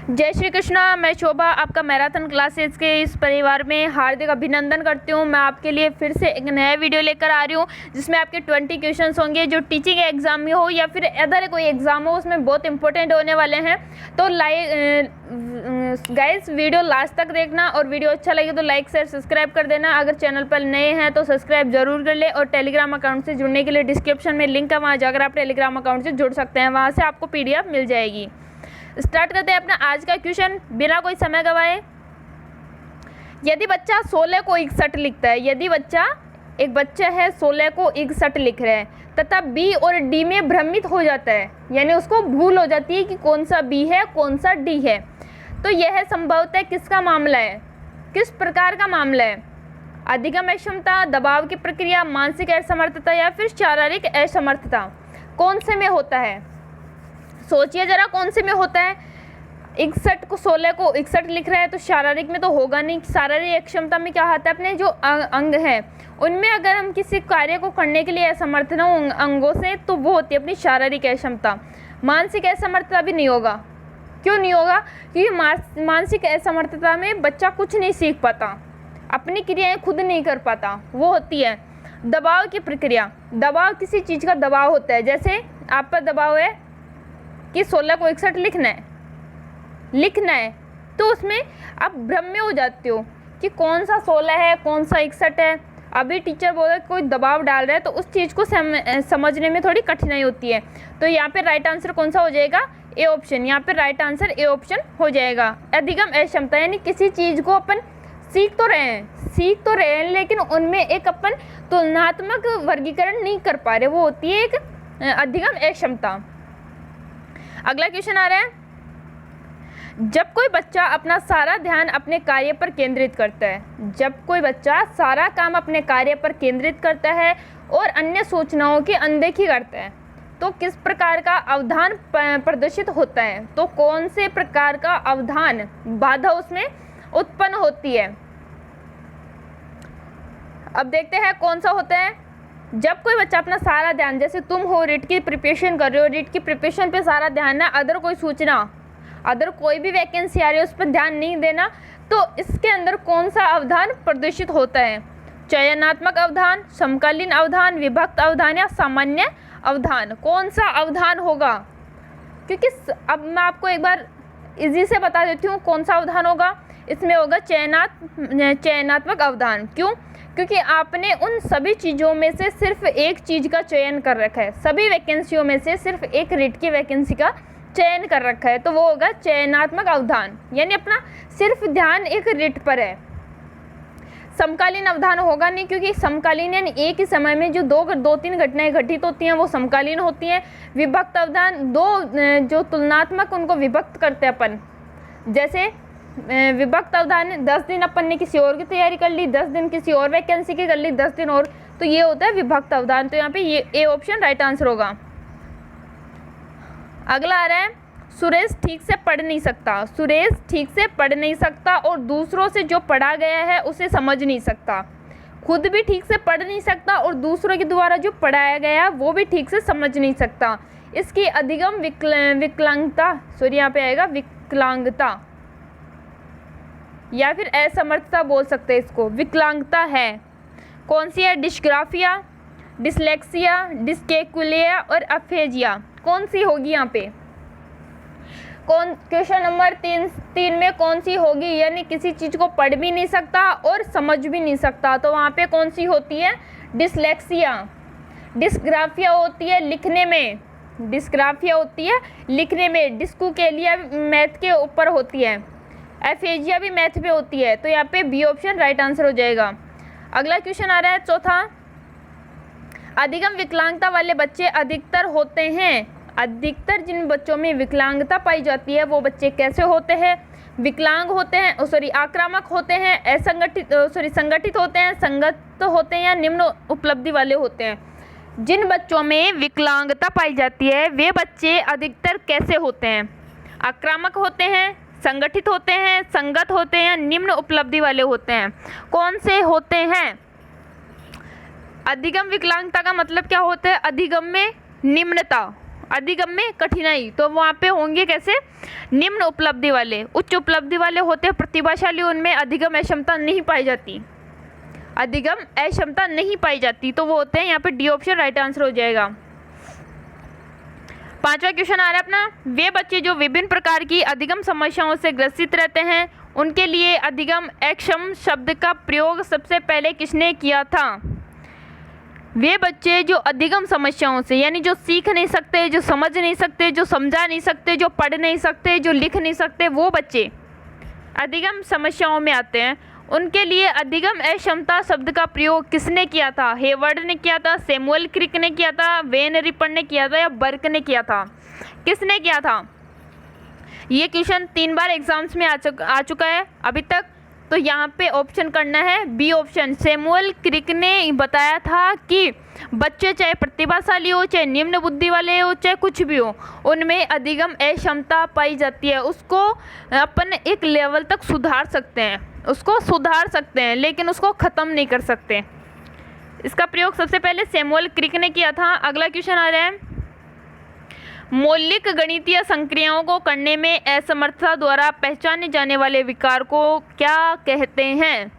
जय श्री कृष्णा। मैं शोभा आपका मैराथन क्लासेस के इस परिवार में हार्दिक अभिनंदन करती हूँ। मैं आपके लिए फिर से एक नया वीडियो लेकर आ रही हूँ जिसमें आपके 20 क्वेश्चंस होंगे जो टीचिंग एग्जाम में हो या फिर अदर कोई एग्जाम हो, उसमें बहुत इंपॉर्टेंट होने वाले हैं। तो गाइस वीडियो लास्ट तक देखना और वीडियो अच्छा लगे तो लाइक शेयर सब्सक्राइब कर देना। अगर चैनल पर नए हैं तो सब्सक्राइब जरूर कर ले और टेलीग्राम अकाउंट से जुड़ने के लिए डिस्क्रिप्शन में लिंक है, वहाँ जाकर आप टेलीग्राम अकाउंट से जुड़ सकते हैं, वहाँ से आपको PDF मिल जाएगी। स्टार्ट करते हैं अपना आज का क्वेश्चन बिना कोई समय गवाए। यदि बच्चा 16 को 61 लिखता है, यदि एक बच्चा है 16 को 61 लिख रहा है तथा B और D में भ्रमित हो जाता है, यानी उसको भूल हो जाती है कि कौन सा B है कौन सा D है, तो यह संभवतः किसका मामला है, किस प्रकार का मामला है? अधिगम अक्षमता, दबाव की प्रक्रिया, मानसिक असमर्थता या फिर शारीरिक असमर्थता, कौन से में होता है? सोचिए जरा कौन से में होता है। 61 को 16 को 61 लिख रहा है तो शारीरिक में तो होगा नहीं। शारीरिक अक्षमता में क्या आता है, अपने जो अंग हैं उनमें अगर हम किसी कार्य को करने के लिए असमर्थ ना हो अंगों से तो वो होती है अपनी शारीरिक अक्षमता। मानसिक असमर्थता भी नहीं होगा। क्यों नहीं होगा? क्योंकि मानसिक असमर्थता में बच्चा कुछ नहीं सीख पाता, अपनी क्रियाएं खुद नहीं कर पाता, वो होती है दबाव की प्रक्रिया। दबाव किसी चीज़ का दबाव होता है, जैसे आप पर दबाव है कि 16 को 61 लिखना है तो उसमें आप भ्रम में हो जाते हो कि कौन सा 16 है कौन सा 61 है। अभी टीचर बोल रहा है कोई दबाव डाल रहा है तो उस चीज़ को समझने में थोड़ी कठिनाई होती है। तो यहाँ पे राइट आंसर कौन सा हो जाएगा? A option. यहाँ पे राइट आंसर ए ऑप्शन हो जाएगा। अधिगम अक्षमता यानी किसी चीज़ को अपन सीख तो रहे हैं लेकिन उनमें एक अपन तुलनात्मक वर्गीकरण नहीं कर पा रहे, वो होती है एक अधिगम अक्षमता। अगला क्वेश्चन आ रहा है, जब कोई बच्चा अपना सारा ध्यान अपने कार्य पर केंद्रित करता है, जब कोई बच्चा सारा काम अपने कार्य पर केंद्रित करता है और अन्य सूचनाओं की अनदेखी करता है तो किस प्रकार का अवधान प्रदर्शित होता है? तो कौन से प्रकार का अवधान बाधा उसमें उत्पन्न होती है? अब देखते हैं कौन सा होता है। जब कोई बच्चा अपना सारा ध्यान, जैसे तुम हो रीट की प्रिपरेशन कर रहे हो, रीट की प्रिपरेशन पे सारा ध्यान है, अदर कोई सूचना, अदर कोई भी वैकेंसी आ रही है उस पर ध्यान नहीं देना, तो इसके अंदर कौन सा अवधान प्रदर्शित होता है? चयनात्मक अवधान, समकालीन अवधान, विभक्त अवधान या सामान्य अवधान? कौन सा अवधान होगा? क्योंकि अब मैं आपको एक बार इजी से बता देती हूँ कौन सा अवधान होगा। इसमें होगा चयनात्मक अवधान। क्यों? क्योंकि आपने उन सभी चीज़ों में से सिर्फ एक चीज़ का चयन कर रखा है, सभी वैकेंसियों में से सिर्फ एक रीट की वैकेंसी का चयन कर रखा है, तो वो होगा चयनात्मक अवधान, यानी अपना सिर्फ ध्यान एक रीट पर है। समकालीन अवधान होगा नहीं, क्योंकि समकालीन यानी एक ही समय में जो दो तीन घटनाएं घटित होती हैं वो समकालीन होती हैं। विभक्त अवधान दो जो तुलनात्मक उनको विभक्त करते हैं अपन, जैसे विभक्त अवधान 10 दिन अपन ने किसी और की तैयारी कर ली, 10 दिन किसी और वैकेंसी की कर ली, 10 दिन और, तो ये होता है विभक्त अवधान। तो यहाँ पे ये ए ऑप्शन राइट आंसर होगा। अगला आ रहा है, सुरेश ठीक से पढ़ नहीं सकता। सुरेश ठीक से पढ़ नहीं सकता और दूसरों से जो पढ़ा गया है उसे समझ नहीं सकता। खुद भी ठीक से पढ़ नहीं सकता और दूसरों के द्वारा जो पढ़ाया गया है वो भी ठीक से समझ नहीं सकता। इसकी अधिगम विकलांगता, सॉरी यहाँ पे आएगा विकलांगता या फिर असमर्थता बोल सकते हैं इसको, विकलांगता है। कौन सी है? डिस्ग्राफिया, डिसलेक्सिया, डिस्कैकुलिया और अफेजिया, कौन सी होगी यहाँ पे? क्वेश्चन नंबर 3 में कौन सी होगी? यानी किसी चीज़ को पढ़ भी नहीं सकता और समझ भी नहीं सकता, तो वहाँ पे कौन सी होती है? डिसलेक्सिया। डिस्ग्राफिया होती है लिखने में, डिस्ग्राफिया होती है लिखने में, डिस्कैकुलिया मैथ के ऊपर होती है, एफेजिया भी मैथ पे होती है, तो यहाँ पे बी ऑप्शन राइट आंसर हो जाएगा। अगला क्वेश्चन आ रहा है चौथा, अधिगम विकलांगता वाले बच्चे अधिकतर होते हैं, अधिकतर जिन बच्चों में विकलांगता पाई जाती है वो बच्चे कैसे होते हैं? विकलांग होते हैं, आक्रामक होते हैं, संगठित होते हैं, संगत होते हैं या निम्न उपलब्धि वाले होते हैं? जिन बच्चों में विकलांगता पाई जाती है वे बच्चे अधिकतर कैसे होते हैं? आक्रामक होते हैं, संगठित होते हैं, संगत होते हैं, निम्न उपलब्धि वाले होते हैं? कौन से होते हैं? अधिगम विकलांगता का मतलब क्या होता है? अधिगम में निम्नता, अधिगम में कठिनाई, तो वहाँ पे होंगे कैसे, निम्न उपलब्धि वाले। उच्च उपलब्धि वाले होते हैं प्रतिभाशाली, उनमें अधिगम अक्षमता नहीं पाई जाती, अधिगम अक्षमता नहीं पाई जाती, तो वो होते हैं यहाँ पे डी ऑप्शन राइट आंसर हो जाएगा। 5वां क्वेश्चन आ रहा है अपना, वे बच्चे जो विभिन्न प्रकार की अधिगम समस्याओं से ग्रसित रहते हैं उनके लिए अधिगम अक्षम शब्द का प्रयोग सबसे पहले किसने किया था। वे बच्चे जो अधिगम समस्याओं से, यानी जो सीख नहीं सकते, जो समझ नहीं सकते, जो समझा नहीं सकते, जो पढ़ नहीं सकते, जो लिख नहीं सकते, वो बच्चे अधिगम समस्याओं में आते हैं, उनके लिए अधिगम अक्षमता शब्द का प्रयोग किसने किया था। हेवर्ड ने किया था, सैमुअल क्रिक ने किया था, वेन रिपर ने किया था, या बर्क ने किया था, किसने किया था। ये क्वेश्चन 3 बार एग्जाम्स में आ चुका है अभी तक, तो यहाँ पे ऑप्शन करना है बी ऑप्शन। सैमुअल क्रिक ने बताया था कि बच्चे चाहे प्रतिभाशाली हो, चाहे निम्न बुद्धि वाले हो, चाहे कुछ भी हो, उनमें अधिगम अक्षमता पाई जाती है, उसको अपन एक लेवल तक सुधार सकते हैं, उसको सुधार सकते हैं, लेकिन उसको ख़त्म नहीं कर सकते। इसका प्रयोग सबसे पहले सैमुअल क्रिक ने किया था। अगला क्वेश्चन आ रहा है, मौलिक गणितीय संक्रियाओं को करने में असमर्थता द्वारा पहचाने जाने वाले विकार को क्या कहते हैं।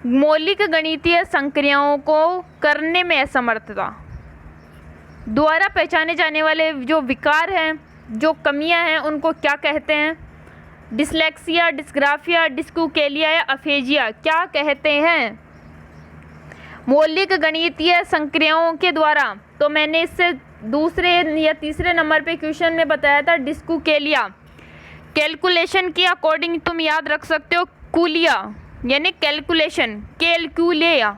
मौलिक गणितीय संक्रियाओं को करने में असमर्थता द्वारा पहचाने जाने वाले जो विकार हैं, जो कमियां हैं, उनको क्या कहते हैं। डिसलेक्सिया, डिस्ग्राफिया, डिस्कूकेलिया या अफेजिया, क्या कहते हैं। मौलिक गणितीय संक्रियाओं के द्वारा, तो मैंने इससे दूसरे या तीसरे नंबर पे क्वेश्चन में बताया था डिस्कूकेलिया। कैलकुलेशन के अकॉर्डिंग तुम याद रख सकते हो कुलिया, यानी कैलकुलेशन, कैलकुलिया,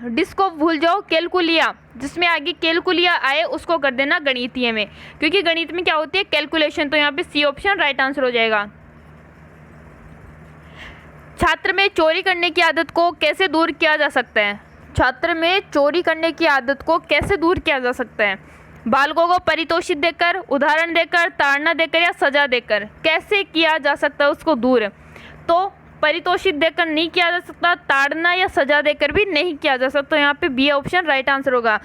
डिस्को भूल जाओ, कैलकुलिया, जिसमें आगे कैलकुलिया आए उसको कर देना गणितीय में, क्योंकि गणित में क्या होती है, कैलकुलेशन, तो यहाँ पे सी ऑप्शन राइट आंसर हो जाएगा। छात्र में चोरी करने की आदत को कैसे दूर किया जा सकता है। छात्र में चोरी करने की आदत को कैसे दूर किया जा सकता है। बालकों को परितोषित देकर, उदाहरण देकर, ताड़ना देकर या सजा देकर, कैसे किया जा सकता है उसको दूर। तो परितोषित देकर नहीं किया जा सकता, ताड़ना या सजा देकर भी नहीं किया जा सकता, यहाँ पे बी ऑप्शन राइट आंसर होगा।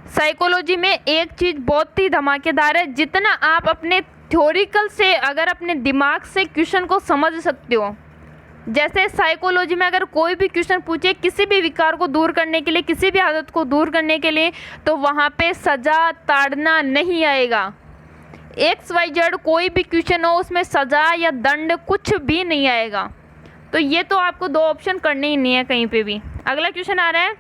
साइकोलॉजी में एक चीज़ बहुत ही धमाकेदार है, जितना आप अपने थ्योरिकल से, अगर अपने दिमाग से क्वेश्चन को समझ सकते हो, जैसे साइकोलॉजी में अगर कोई भी क्वेश्चन पूछे किसी भी विकार को दूर करने के लिए, किसी भी आदत को दूर करने के लिए, तो वहाँ पे सजा ताड़ना नहीं आएगा। XYZ कोई भी क्वेश्चन हो उसमें सजा या दंड कुछ भी नहीं आएगा, तो ये तो आपको 2 ऑप्शन करने ही नहीं है कहीं पे भी। अगला क्वेश्चन आ रहा है,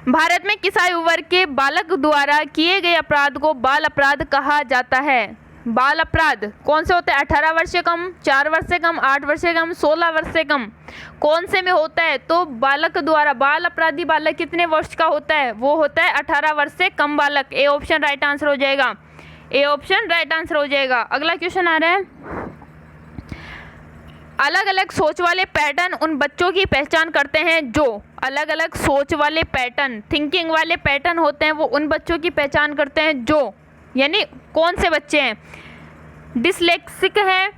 भारत में किस आयु वर्ग के बालक द्वारा किए गए अपराध को बाल अपराध कहा जाता है। बाल अपराध कौन से होते हैं, 18 वर्ष से कम, 4 वर्ष से कम, 8 वर्ष से कम, 16 वर्ष से कम, कौन से में होता है। तो बालक द्वारा, बाल अपराधी बालक कितने वर्ष का होता है, वो होता है 18 वर्ष से कम बालक। ए ऑप्शन राइट आंसर हो जाएगा, ए ऑप्शन राइट आंसर हो जाएगा। अगला क्वेश्चन आ रहा है, अलग अलग सोच वाले पैटर्न उन बच्चों की पहचान करते हैं जो, अलग अलग सोच वाले पैटर्न, थिंकिंग वाले पैटर्न होते हैं, वो उन बच्चों की पहचान करते हैं जो, यानी कौन से बच्चे हैं, डिसलेक्सिक हैं,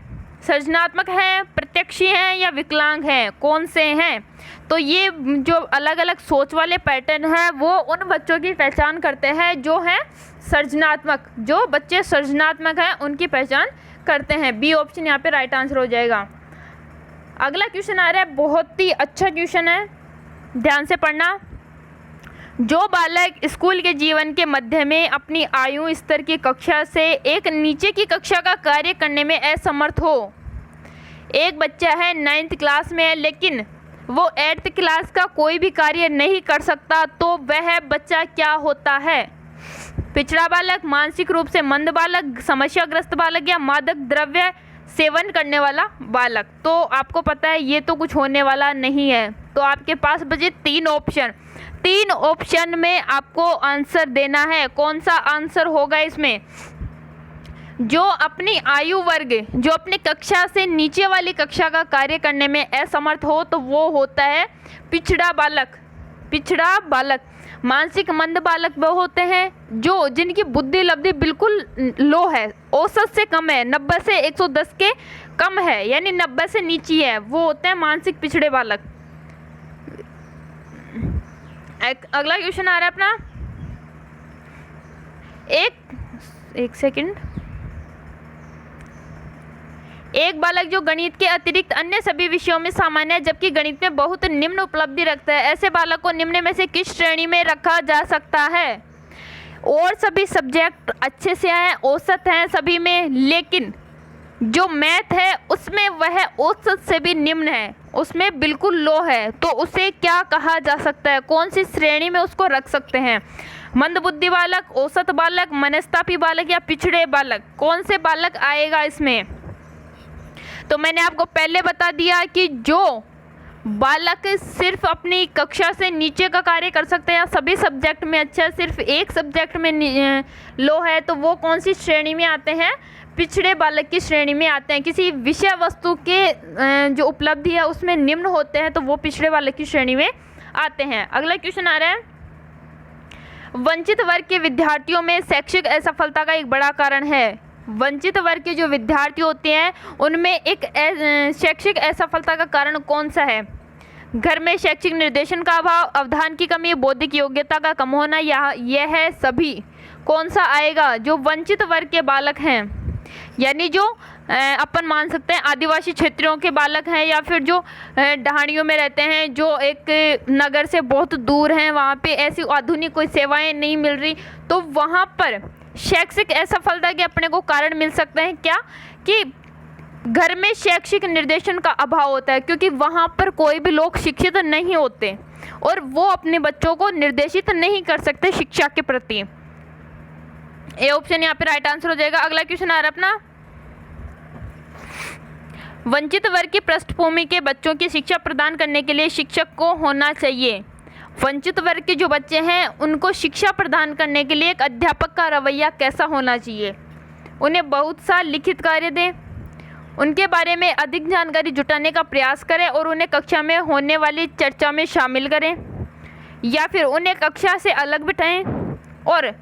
सृजनात्मक हैं, प्रत्यक्षी हैं या विकलांग हैं, कौन से हैं। तो ये जो अलग अलग सोच वाले पैटर्न हैं वो उन बच्चों की पहचान करते हैं जो हैं सृजनात्मक, जो बच्चे सृजनात्मक हैं उनकी पहचान करते हैं। बी ऑप्शन यहाँ पे राइट आंसर हो जाएगा। अगला क्वेश्चन आ रहा है, बहुत ही अच्छा क्वेश्चन है, ध्यान से पढ़ना। जो बालक स्कूल के जीवन के मध्य में अपनी आयु स्तर की कक्षा से एक नीचे की कक्षा का कार्य करने में असमर्थ हो। एक बच्चा है 9th क्लास में है, लेकिन वो 8th क्लास का कोई भी कार्य नहीं कर सकता, तो वह बच्चा क्या होता है। पिछड़ा बालक, मानसिक रूप से मंद बालक, समस्याग्रस्त बालक या मादक द्रव्य सेवन करने वाला बालक। तो आपको पता है ये तो कुछ होने वाला नहीं है, तो आपके पास बचे 3 ऑप्शन। 3 ऑप्शन में आपको आंसर देना है। कौन सा आंसर होगा इसमें, जो अपनी आयु वर्ग, जो अपनी कक्षा से नीचे वाली कक्षा का कार्य करने में असमर्थ हो, तो वो होता है पिछड़ा बालक। पिछड़ा बालक, मानसिक मंद बालक वो होते हैं जो, जिनकी बुद्धि लब्धि बिल्कुल लो है, औसत से कम है, 90 से 110 के कम है, यानी 90 से नीचे है, वो होते हैं मानसिक पिछड़े बालक। अगला क्वेश्चन आ रहा है अपना, एक सेकंड। एक बालक जो गणित के अतिरिक्त अन्य सभी विषयों में सामान्य है जबकि गणित में बहुत निम्न उपलब्धि रखता है, ऐसे बालक को निम्न में से किस श्रेणी में रखा जा सकता है? और सभी सब्जेक्ट अच्छे से हैं, औसत हैं सभी में, लेकिन जो मैथ है उसमें वह औसत से भी निम्न है, उसमें बिल्कुल लो है, तो उसे क्या कहा जा सकता है? कौन सी श्रेणी में उसको रख सकते हैं? मंदबुद्धि बालक, औसत बालक, मनस्तापी बालक या पिछड़े बालक? कौन से बालक आएगा इसमें? तो मैंने आपको पहले बता दिया कि जो बालक सिर्फ अपनी कक्षा से नीचे का कार्य कर सकते हैं या सभी सब्जेक्ट में अच्छा, सिर्फ एक सब्जेक्ट में लो है, तो वो कौन सी श्रेणी में आते हैं? पिछड़े बालक की श्रेणी में आते हैं। किसी विषय वस्तु के जो उपलब्धि है उसमें निम्न होते हैं तो वो पिछड़े बालक की श्रेणी में आते हैं। अगला क्वेश्चन आ रहा है, वंचित वर्ग के विद्यार्थियों में शैक्षिक असफलता का एक बड़ा कारण है। वंचित वर्ग के जो विद्यार्थी होते हैं उनमें एक शैक्षिक असफलता का कारण कौन सा है? घर में शैक्षिक निर्देशन का अभाव, अवधान की कमी, बौद्धिक योग्यता का कम होना, यह है सभी। कौन सा आएगा? जो वंचित वर्ग के बालक हैं, यानी जो अपन मान सकते हैं आदिवासी क्षेत्रों के बालक हैं या फिर जो ढाणियों में रहते हैं, जो एक नगर से बहुत दूर हैं, वहाँ पे ऐसी आधुनिक कोई सेवाएं नहीं मिल रही, तो वहाँ पर शैक्षिक असफलता के अपने को कारण मिल सकते हैं। क्या? कि घर में शैक्षिक निर्देशन का अभाव होता है, क्योंकि वहाँ पर कोई भी लोग शिक्षित नहीं होते और वो अपने बच्चों को निर्देशित नहीं कर सकते शिक्षा के प्रति। ए ऑप्शन यहाँ पे राइट आंसर हो जाएगा। अगला क्वेश्चन आ रहा है अपना, वंचित वर्ग की पृष्ठभूमि के बच्चों की शिक्षा प्रदान करने के लिए शिक्षक को होना चाहिए। वंचित वर्ग के जो बच्चे हैं उनको शिक्षा प्रदान करने के लिए एक अध्यापक का रवैया कैसा होना चाहिए? उन्हें बहुत सा लिखित कार्य दें, उनके बारे में अधिक जानकारी जुटाने का प्रयास करें और उन्हें कक्षा में होने वाली चर्चा में शामिल करें, या फिर उन्हें कक्षा से अलग बिठाएं और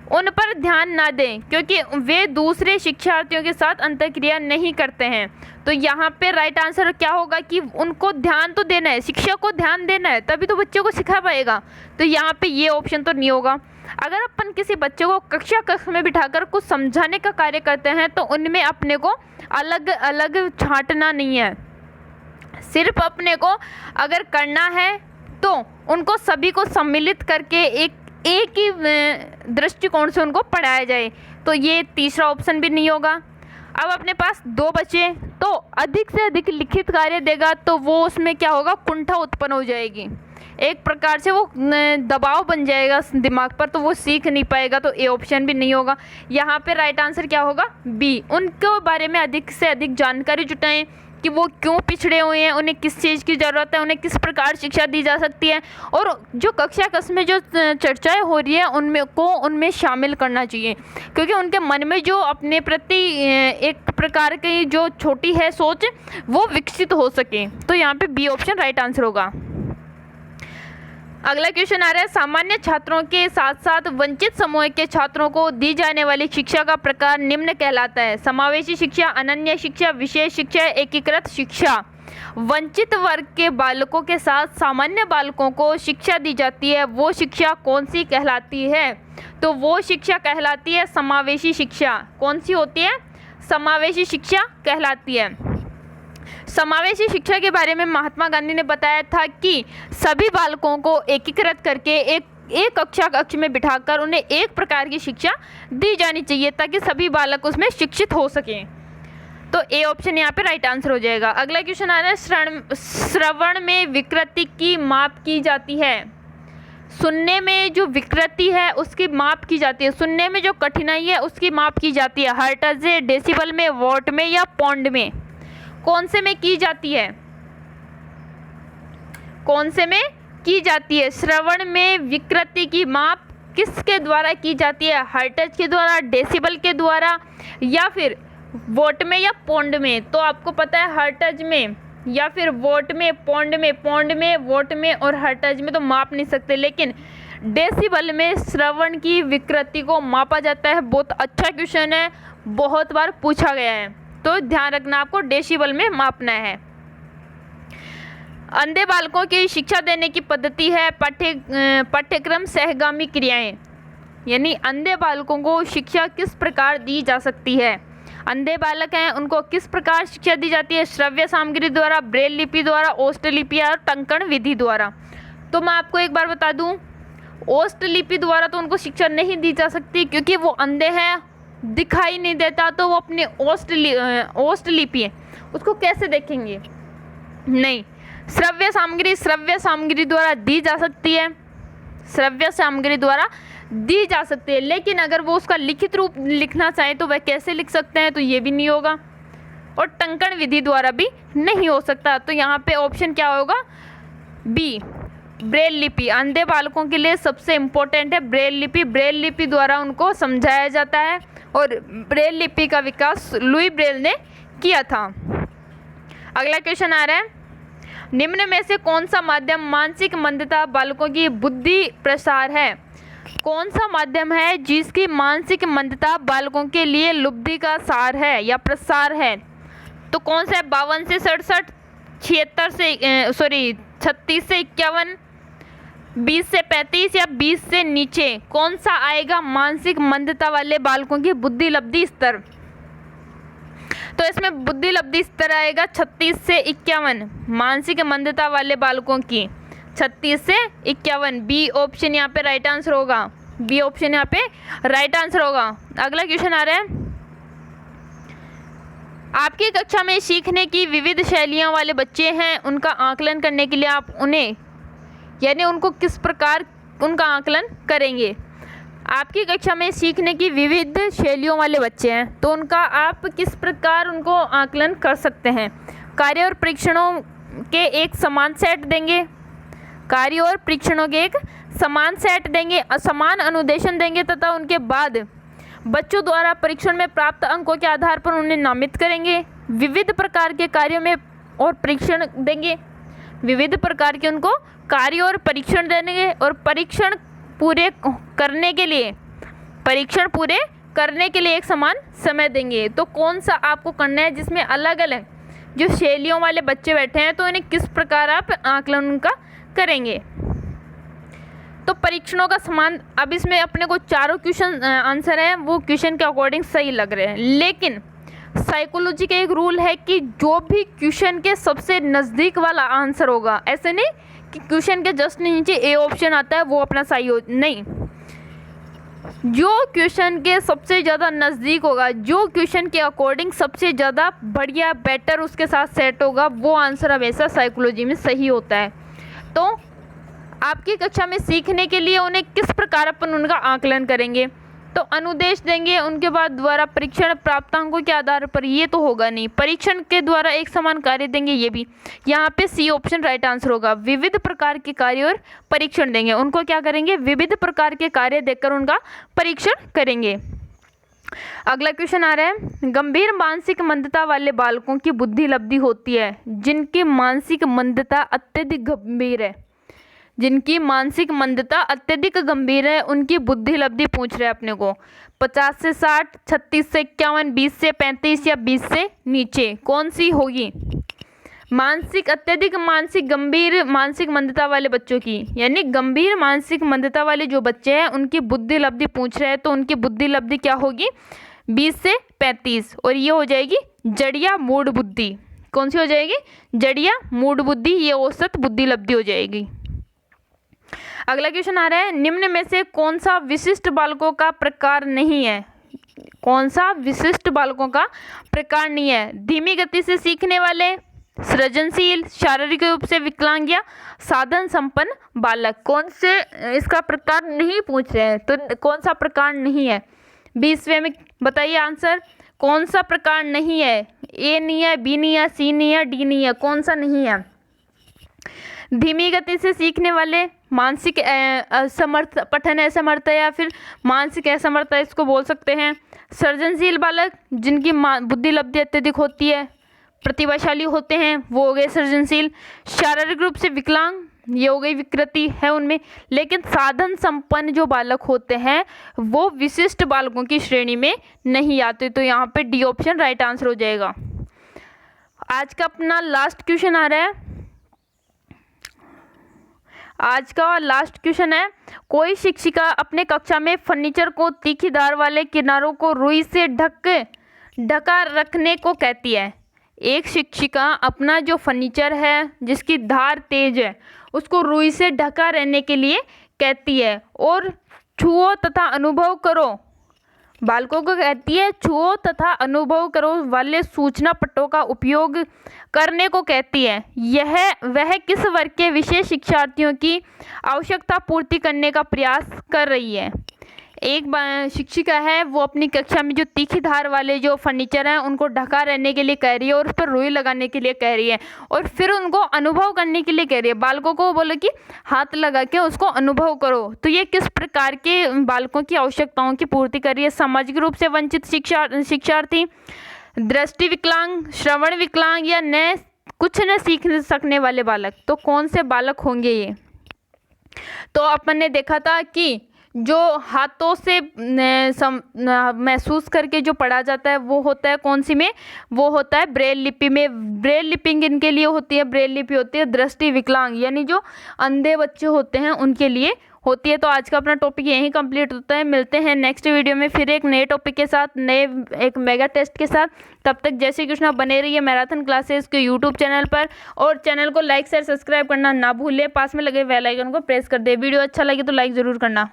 उन पर ध्यान ना दें क्योंकि वे दूसरे शिक्षार्थियों के साथ अंतर्क्रिया नहीं करते हैं। तो यहाँ पे राइट आंसर क्या होगा कि उनको ध्यान तो देना है, शिक्षक को ध्यान देना है, तभी तो बच्चों को सिखा पाएगा। तो यहाँ पे ये ऑप्शन तो नहीं होगा। अगर अपन किसी बच्चे को कक्ष में बिठाकर कुछ समझाने का कार्य करते हैं तो उनमें अपने को अलग अलग छांटना नहीं है, सिर्फ अपने को अगर करना है तो उनको सभी को सम्मिलित करके एक ही दृष्टिकोण से उनको पढ़ाया जाए। तो ये तीसरा ऑप्शन भी नहीं होगा। अब अपने पास दो बचे तो अधिक से अधिक लिखित कार्य देगा तो वो उसमें क्या होगा, कुंठा उत्पन्न हो जाएगी, एक प्रकार से वो दबाव बन जाएगा दिमाग पर, तो वो सीख नहीं पाएगा। तो ए ऑप्शन भी नहीं होगा। यहाँ पे राइट आंसर क्या होगा? बी। उनके बारे में अधिक से अधिक जानकारी जुटाएं कि वो क्यों पिछड़े हुए हैं, उन्हें किस चीज़ की ज़रूरत है, उन्हें किस प्रकार शिक्षा दी जा सकती है, और जो कक्ष में जो चर्चाएं हो रही है उनमें शामिल करना चाहिए, क्योंकि उनके मन में जो अपने प्रति एक प्रकार की जो छोटी है सोच वो विकसित हो सके। तो यहाँ पे बी ऑप्शन राइट आंसर होगा। अगला क्वेश्चन आ रहा है, सामान्य छात्रों के साथ साथ वंचित समूह के छात्रों को दी जाने वाली शिक्षा का प्रकार निम्न कहलाता है। समावेशी शिक्षा, अनन्य शिक्षा, विशेष शिक्षा, एकीकृत शिक्षा। वंचित वर्ग के बालकों के साथ सामान्य बालकों को शिक्षा दी जाती है, वो शिक्षा कौन सी कहलाती है? तो वो शिक्षा कहलाती है समावेशी शिक्षा। कौन सी होती है? समावेशी शिक्षा कहलाती है। समावेशी शिक्षा के बारे में महात्मा गांधी ने बताया था कि सभी बालकों को एकीकृत करके एक कक्ष में बिठाकर उन्हें एक प्रकार की शिक्षा दी जानी चाहिए ताकि सभी बालक उसमें शिक्षित हो सकें। तो ए ऑप्शन यहाँ पे राइट आंसर हो जाएगा। अगला क्वेश्चन आ रहा है, श्रवण में विकृति की माप की जाती है। सुनने में जो विकृति है उसकी माप की जाती है, सुनने में जो कठिनाई है उसकी माप की जाती है हर्ट्ज, डेसिबल में, वॉट में या पौंड में? कौन से में की जाती है? कौन से में की जाती है? श्रवण में विकृति की माप किसके द्वारा की जाती है? हर्ट्ज के द्वारा, डेसिबल के द्वारा या फिर वॉट में या पौंड में? तो आपको पता है हर्ट्ज में या फिर वॉट में, पौंड में, वॉट में और हर्ट्ज में तो माप नहीं सकते, लेकिन डेसिबल में श्रवण की विकृति को मापा जाता है। बहुत अच्छा क्वेश्चन है, बहुत बार पूछा गया है, तो ध्यान रखना आपको डेसिबल में मापना है। अंधे बालकों की शिक्षा देने की पद्धति है पाठ्यक्रम सहगामी क्रियाएं। यानी अंधे बालकों को शिक्षा किस प्रकार दी जा सकती है। अंधे बालक हैं उनको किस प्रकार शिक्षा दी जाती है, श्रव्य सामग्री द्वारा, ब्रेल लिपि द्वारा, ओष्ठ लिपि और टंकण विधि द्वारा। तो मैं आपको एक बार बता दूं, ओष्ठ लिपि द्वारा तो उनको शिक्षा नहीं दी जा सकती क्योंकि वो अंधे हैं, दिखाई नहीं देता, तो वो अपने ओष्ठ लिपि है उसको कैसे देखेंगे। नहीं, श्रव्य सामग्री द्वारा दी जा सकती है, श्रव्य सामग्री द्वारा दी जा सकती है, लेकिन अगर वो उसका लिखित रूप लिखना चाहे तो वह कैसे लिख सकते हैं, तो ये भी नहीं होगा। और टंकण विधि द्वारा भी नहीं हो सकता। तो यहाँ पे ऑप्शन क्या होगा, बी, ब्रेल लिपि। अंधे बालकों के लिए सबसे इम्पोर्टेंट है ब्रेल लिपि। ब्रेल लिपि द्वारा उनको समझाया जाता है और ब्रेल लिपि का विकास लुई ब्रेल ने किया था। अगला क्वेश्चन आ रहा है, निम्न में से कौन सा माध्यम मानसिक मंदता बालकों की बुद्धि प्रसार है। कौन सा माध्यम है जिसकी मानसिक मंदता बालकों के लिए लुब्धि का सार है या प्रसार है। तो कौन सा है, 52 से 67, 36 से 51, 20 से 35 या 20 से नीचे, कौन सा आएगा मानसिक मंदता वाले बालकों की बुद्धि लब्धि स्तर। तो इसमें बुद्धि लब्धि स्तर आएगा 36 से 51 मानसिक मंदता वाले बालकों की, 36 से 51। बी ऑप्शन यहाँ पे राइट आंसर होगा, बी ऑप्शन यहाँ पे राइट आंसर होगा। अगला क्वेश्चन आ रहा है, आपकी कक्षा में सीखने की विविध शैलियों वाले बच्चे हैं, उनका आकलन करने के लिए आप उन्हें यानी उनको किस प्रकार उनका आकलन करेंगे। आपकी कक्षा में सीखने की विविध शैलियों वाले बच्चे हैं तो उनका आप किस प्रकार उनको आकलन कर सकते हैं। कार्य और परीक्षणों के एक समान सेट देंगे, कार्य और परीक्षणों के एक समान सेट देंगे, समान अनुदेशन देंगे तथा उनके बाद बच्चों द्वारा परीक्षण में प्राप्त अंकों के आधार पर उन्हें नामित करेंगे। विविध प्रकार के कार्यों में और परीक्षण देंगे, विविध प्रकार के उनको कार्य और परीक्षण देंगे और परीक्षण पूरे करने के लिए एक समान समय देंगे। तो कौन सा आपको करना है जिसमें अलग अलग जो शैलियों वाले बच्चे बैठे हैं तो इन्हें किस प्रकार आप आकलन उनका करेंगे। तो परीक्षणों का समान, अब इसमें अपने को चारों क्वेश्चन आंसर है वो क्वेश्चन के अकॉर्डिंग सही लग रहे हैं, लेकिन साइकोलॉजी का एक रूल है कि जो भी क्वेश्चन के सबसे नज़दीक वाला आंसर होगा, ऐसे नहीं कि क्वेश्चन के जस्ट नीचे ए ऑप्शन आता है वो अपना सही हो, नहीं, जो क्वेश्चन के सबसे ज़्यादा नज़दीक होगा, जो क्वेश्चन के अकॉर्डिंग सबसे ज़्यादा बढ़िया बेटर उसके साथ सेट होगा, वो आंसर हमेशा साइकोलॉजी में सही होता है। तो आपकी कक्षा में सीखने के लिए उन्हें किस प्रकार अपन उनका आकलन करेंगे, तो अनुदेश देंगे, उनके बाद द्वारा परीक्षण प्राप्तांकों के आधार पर, ये तो होगा नहीं, परीक्षण के द्वारा एक समान कार्य देंगे, ये भी, यहाँ पे सी ऑप्शन राइट आंसर होगा। विविध प्रकार के कार्य और परीक्षण देंगे, उनको क्या करेंगे, विविध प्रकार के कार्य देकर उनका परीक्षण करेंगे। अगला क्वेश्चन आ रहा है, गंभीर मानसिक मंदता वाले बालकों की बुद्धि लब्धि होती है जिनकी मानसिक मंदता अत्यधिक गंभीर है, जिनकी मानसिक मंदता अत्यधिक गंभीर है उनकी बुद्धि लब्धि पूछ रहे हैं अपने को। 50 से 60, 36 से 51, 20 से 35 या 20 से नीचे, कौन सी होगी। अत्यधिक गंभीर मानसिक मंदता वाले बच्चों की, यानी गंभीर मानसिक मंदता वाले जो बच्चे हैं उनकी बुद्धि लब्धि पूछ रहे हैं, तो उनकी बुद्धि लब्धि क्या होगी, 20 से 35, और ये हो जाएगी जड़िया मूड बुद्धि। कौन सी हो जाएगी, जड़िया मूड बुद्धि, ये औसत बुद्धि लब्धि हो जाएगी। अगला क्वेश्चन आ रहा है, निम्न में से कौन सा विशिष्ट बालकों का प्रकार नहीं है, कौन सा विशिष्ट बालकों का प्रकार नहीं है। धीमी गति से सीखने वाले, सृजनशील, शारीरिक रूप से विकलांग या साधन संपन्न बालक, कौन से इसका प्रकार नहीं पूछ रहे हैं, तो कौन सा प्रकार नहीं है 20वें में बताइए आंसर, कौन सा प्रकार नहीं है। ए नहीं है, बी नहीं है, सी नहीं है, डी नहीं है, कौन सा नहीं है। धीमी गति से सीखने वाले, मानसिक असमर्थ, पठन असमर्थ या फिर मानसिक असमर्थता इसको बोल सकते हैं। सृजनशील बालक जिनकी बुद्धि लब्धि अत्यधिक होती है, प्रतिभाशाली होते हैं, वो हो गए सृजनशील। शारीरिक रूप से विकलांग, ये हो गई विकृति है उनमें। लेकिन साधन संपन्न जो बालक होते हैं वो विशिष्ट बालकों की श्रेणी में नहीं आते, तो यहाँ पे डी ऑप्शन राइट आंसर हो जाएगा। आज का अपना लास्ट क्वेश्चन आ रहा है, आज का लास्ट क्वेश्चन है, कोई शिक्षिका अपने कक्षा में फर्नीचर को तीखी धार वाले किनारों को रुई से ढका रखने को कहती है। एक शिक्षिका अपना जो फर्नीचर है जिसकी धार तेज है उसको रुई से ढका रहने के लिए कहती है, और छुओ तथा अनुभव करो, बालकों को कहती है छुओ तथा अनुभव करो वाले सूचना पट्टों का उपयोग करने को कहती है। यह वह किस वर्ग के विशेष शिक्षार्थियों की आवश्यकता पूर्ति करने का प्रयास कर रही है। एक शिक्षिका है वो अपनी कक्षा में जो तीखी धार वाले जो फर्नीचर हैं उनको ढका रहने के लिए कह रही है और उस पर रुई लगाने के लिए कह रही है, और फिर उनको अनुभव करने के लिए कह रही है। बालकों को बोले कि हाथ लगा के उसको अनुभव करो। तो ये किस प्रकार के बालकों की आवश्यकताओं की पूर्ति कर रही है। सामाजिक रूप से वंचित शिक्षार्थी, दृष्टि विकलांग, श्रवण विकलांग, या कुछ न सीख सकने वाले बालक। तो कौन से बालक होंगे ये। तो अपन ने देखा था कि जो हाथों से महसूस करके जो पढ़ा जाता है वो होता है कौन सी में, वो होता है ब्रेल लिपि में। ब्रेल लिपिंग इनके लिए होती है, ब्रेल लिपि होती है दृष्टि विकलांग यानी जो अंधे बच्चे होते हैं उनके लिए होती है। तो आज का अपना टॉपिक यहीं कंप्लीट होता है। मिलते हैं नेक्स्ट वीडियो में फिर एक नए टॉपिक के साथ, नए एक मेगा टेस्ट के साथ। तब तक जय श्री कृष्णा, बने रहिए मैराथन क्लासेस के यूट्यूब चैनल पर, और चैनल को लाइक शेयर सब्सक्राइब करना ना भूलें। पास में लगे बेल आइकन को प्रेस कर दे। वीडियो अच्छा लगे तो लाइक ज़रूर करना।